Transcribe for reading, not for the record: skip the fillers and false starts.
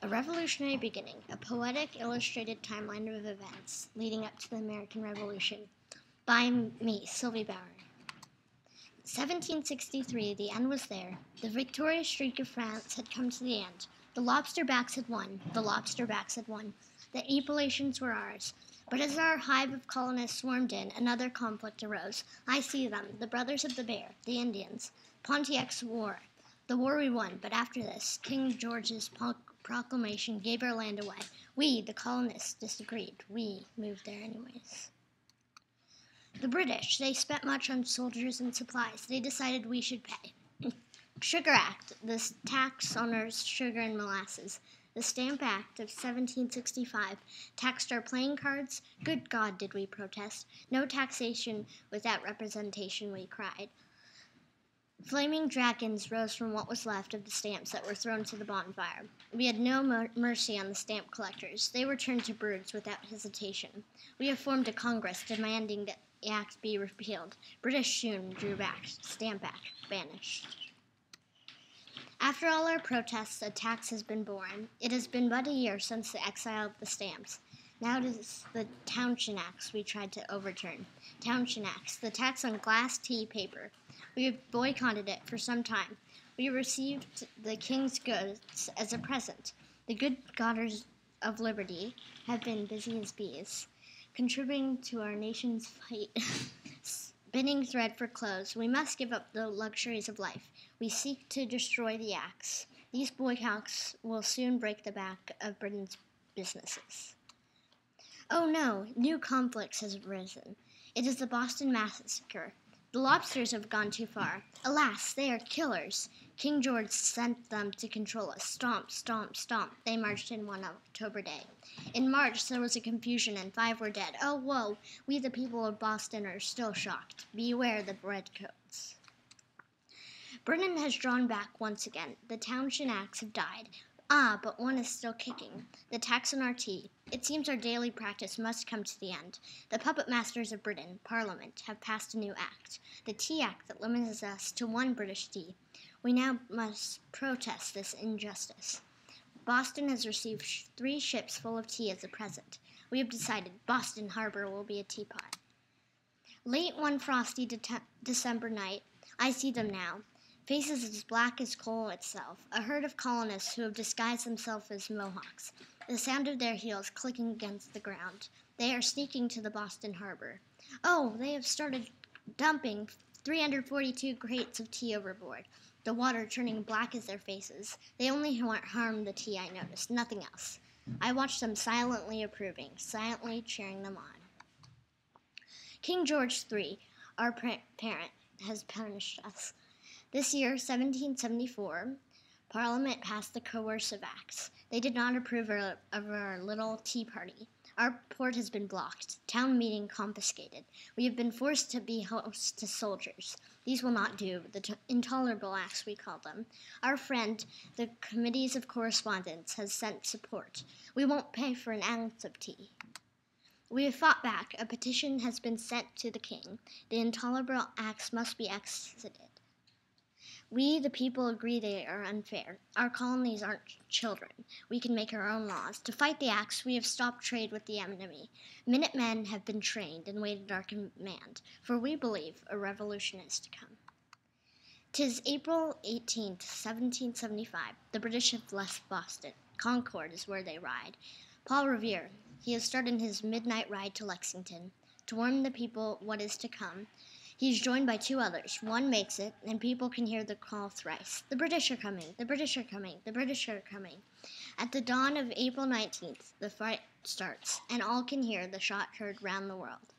A Revolutionary Beginning, a poetic, illustrated timeline of events leading up to the American Revolution. By me, Sylvie B. 1763, the end was there. The victorious streak of France had come to the end. The lobster backs had won. The lobster backs had won. The Appalachians were ours. But as our hive of colonists swarmed in, another conflict arose. I see them, the brothers of the bear, the Indians. Pontiac's war. The war we won, but after this, King George's proclamation gave our land away. We, the colonists, disagreed. We moved there anyways. The British, they spent much on soldiers and supplies. They decided we should pay. Sugar Act, the tax on our sugar and molasses. The Stamp Act of 1765 taxed our playing cards. Good God, did we protest. No taxation without representation, we cried. Flaming dragons rose from what was left of the stamps that were thrown to the bonfire. We had no mercy on the stamp collectors. They were turned to birds without hesitation. We have formed a Congress demanding that the act be repealed. British soon drew back. Stamp Act banished. After all our protests, a tax has been borne. It has been but a year since the exile of the stamps. Now it is the Townshend Acts we tried to overturn. Townshend Acts, the tax on glass tea paper. We have boycotted it for some time. We received the king's goods as a present. The good daughters of liberty have been busy as bees, contributing to our nation's fight, spinning thread for clothes. We must give up the luxuries of life. We seek to destroy the acts. These boycotts will soon break the back of Britain's businesses. Oh no, new conflicts has arisen. It is the Boston Massacre. The lobsters have gone too far. Alas, they are killers. King George sent them to control us. Stomp, stomp, stomp. They marched in one October day. In March, there was a confusion and 5 were dead. Oh, whoa. We, the people of Boston, are still shocked. Beware the redcoats. Britain has drawn back once again. The Townshend Acts have died. Ah, but one is still kicking. The tax on our tea. It seems our daily practice must come to the end. The puppet masters of Britain, Parliament, have passed a new act. The Tea Act that limits us to 1 British tea. We now must protest this injustice. Boston has received 3 ships full of tea as a present. We have decided Boston Harbor will be a teapot. Late one frosty December night, I see them now. Faces as black as coal itself, a herd of colonists who have disguised themselves as Mohawks, the sound of their heels clicking against the ground. They are sneaking to the Boston Harbor. Oh, they have started dumping 342 crates of tea overboard, the water turning black as their faces. They only harm the tea, I noticed, nothing else. I watched them silently approving, silently cheering them on. King George III, our parent, has punished us. This year, 1774, Parliament passed the Coercive Acts. They did not approve of our little tea party. Our port has been blocked, town meeting confiscated. We have been forced to be hosts to soldiers. These will not do, the intolerable acts we call them. Our friend, the Committees of Correspondence, has sent support. We won't pay for an ounce of tea. We have fought back. A petition has been sent to the king. The intolerable acts must be exited. We, the people, agree they are unfair. Our colonies aren't children. We can make our own laws. To fight the acts, we have stopped trade with the enemy. Minutemen have been trained and waited our command, for we believe a revolution is to come. 'Tis April 18th, 1775. The British have left Boston. Concord is where they ride. Paul Revere, he has started his midnight ride to Lexington, to warn the people what is to come. He is joined by 2 others. One makes it, and people can hear the call thrice. The British are coming, the British are coming, the British are coming. At the dawn of April 19th, the fight starts, and all can hear the shot heard round the world.